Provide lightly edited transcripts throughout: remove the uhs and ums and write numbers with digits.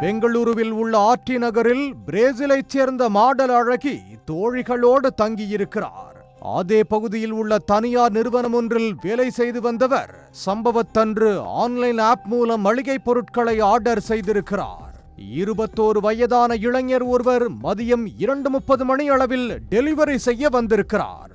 பெங்களூருவில் உள்ள ஆர்டி நகரில் பிரேசிலைச் சேர்ந்த மாடல் அழகி தோழிகளோடு தங்கியிருக்கிறார். அதே பகுதியில் உள்ள தனியார் நிறுவனம் ஒன்றில் வேலை செய்து வந்தவர் சம்பவத்தன்று ஆன்லைன் ஆப் மூலம் மளிகை பொருட்களை ஆர்டர் செய்திருக்கிறார். 21 வயதான இளைஞர் ஒருவர் மதியம் 2:30 மணி அளவில் டெலிவரி செய்ய வந்திருக்கிறார்.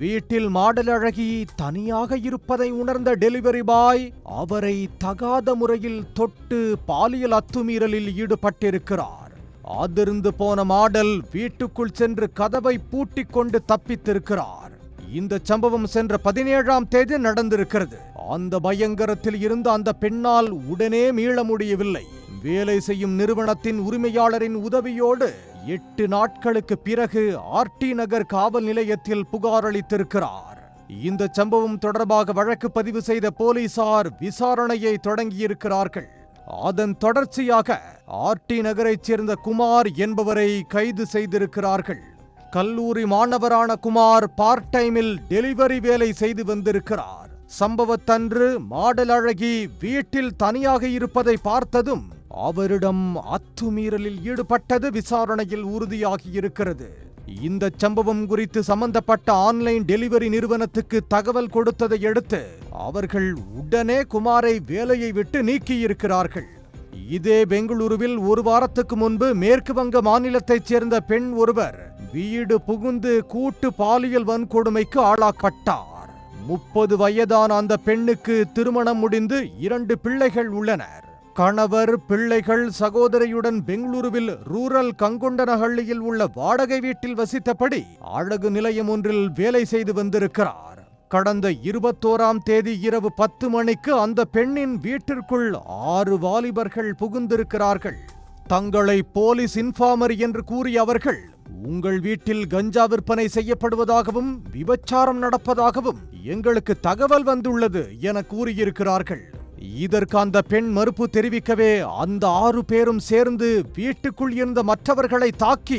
வீட்டில் மாடல் அழகி தனியாக இருப்பதை உணர்ந்த டெலிவரி பாய் அவரை தகாத முறையில் தொட்டு பாலியல் அத்துமீறலில் ஈடுபட்டிருக்கிறார். அதிர்ந்து போன மாடல் வீட்டுக்குள் சென்று கதவை பூட்டிக் கொண்டு தப்பித்திருக்கிறார். இந்த சம்பவம் சென்ற 17ஆம் தேதி நடந்திருக்கிறது. அந்த பயங்கரத்தில் இருந்த அந்த பெண்ணால் உடனே மீள முடியவில்லை. வேலை செய்யும் நிறுவனத்தின் உரிமையாளரின் உதவியோடு 8 நாட்களுக்கு பிறகு ஆர்டி நகர் காவல் நிலையத்தில் புகார் அளித்திருக்கிறார். இந்த சம்பவம் தொடர்பாக வழக்கு பதிவு செய்த போலீசார் விசாரணையை தொடங்கியிருக்கிறார்கள். அதன் தொடர்ச்சியாக ஆர்டி நகரைச் சேர்ந்த குமார் என்பவரை கைது செய்திருக்கிறார்கள். கல்லூரி மாணவரான குமார் பார்ட் டைமில் டெலிவரி வேலை செய்து வந்திருக்கிறார். சம்பவத்தன்று மாடல் அழகி வீட்டில் தனியாக இருப்பதை பார்த்ததும் அவரிடம் அத்துமீறலில் ஈடுபட்டது விசாரணையில் உறுதியாகியிருக்கிறது. இந்த சம்பவம் குறித்து சம்பந்தப்பட்ட ஆன்லைன் டெலிவரி நிறுவனத்துக்கு தகவல் கொடுத்ததை அடுத்து அவர்கள் உடனே குமாரை வேலையை விட்டு நீக்கியிருக்கிறார்கள். இதே பெங்களூருவில் ஒரு வாரத்துக்கு முன்பு மேற்கு வங்க மாநிலத்தைச் சேர்ந்த பெண் ஒருவர் வீடு புகுந்து கூட்டு பாலியல் வன்கொடுமைக்கு ஆளாக்கப்பட்டார். 30 வயதான அந்த பெண்ணுக்கு திருமணம் முடிந்து 2 பிள்ளைகள் உள்ளனர். கணவர், பிள்ளைகள், சகோதரியுடன் பெங்களூருவில் ரூரல் கங்குண்டனஹள்ளியில் உள்ள வாடகை வீட்டில் வசித்தபடி அழகு நிலையம் ஒன்றில் வேலை செய்து வந்திருக்கிறார். கடந்த 21ஆம் தேதி இரவு 10 மணிக்கு அந்த பெண்ணின் வீட்டிற்குள் 6 வாலிபர்கள் புகுந்திருக்கிறார்கள். தங்களை போலீஸ் இன்ஃபார்மர் என்று கூறிய அவர்கள் உங்கள் வீட்டில் கஞ்சா விற்பனை செய்யப்படுவதாகவும் விபச்சாரம் நடப்பதாகவும் எங்களுக்கு தகவல் வந்துள்ளது என கூறியிருக்கிறார்கள். இதற்கு அந்த பெண் மறுப்பு தெரிவிக்கவே அந்த 6 பேரும் சேர்ந்து வீட்டுக்குள் இருந்த மற்றவர்களை தாக்கி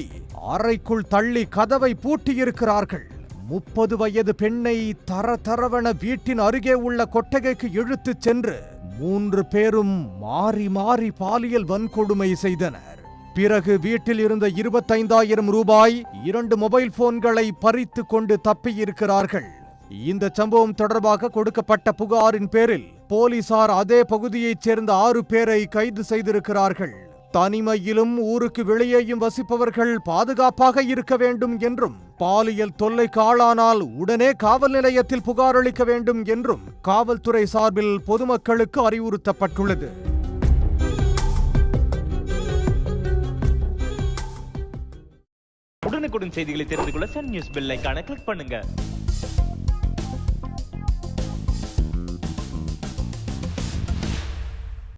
அறைக்குள் தள்ளி கதவை பூட்டியிருக்கிறார்கள். 30 வயது பெண்ணை தரவென வீட்டின் அருகே உள்ள கொட்டகைக்கு இழுத்துச் சென்று 3 பேரும் மாறி மாறி பாலியல் வன்கொடுமை செய்தனர். பிறகு வீட்டில் இருந்த 25,000 ரூபாய், 2 மொபைல் போன்களை பறித்து கொண்டு தப்பியிருக்கிறார்கள். இந்த சம்பவம் தொடர்பாக கொடுக்கப்பட்ட புகாரின் பேரில் போலீசார் அதே பகுதியைச் சேர்ந்த 6 பேரை கைது செய்திருக்கிறார்கள். தனிமையிலும் ஊருக்கு வெளியேயும் வசிப்பவர்கள் பாதுகாப்பாக இருக்க வேண்டும் என்றும், பாலியல் தொல்லைக்கு ஆளானால் உடனே காவல் நிலையத்தில் புகார் அளிக்க வேண்டும் என்றும் காவல்துறை சார்பில் பொதுமக்களுக்கு அறிவுறுத்தப்பட்டுள்ளது. உடனுக்குடன் செய்திகளை தெரிந்து கொள்ள சன் நியூஸ் பெல் ஐகானை கிளிக் பண்ணுங்க.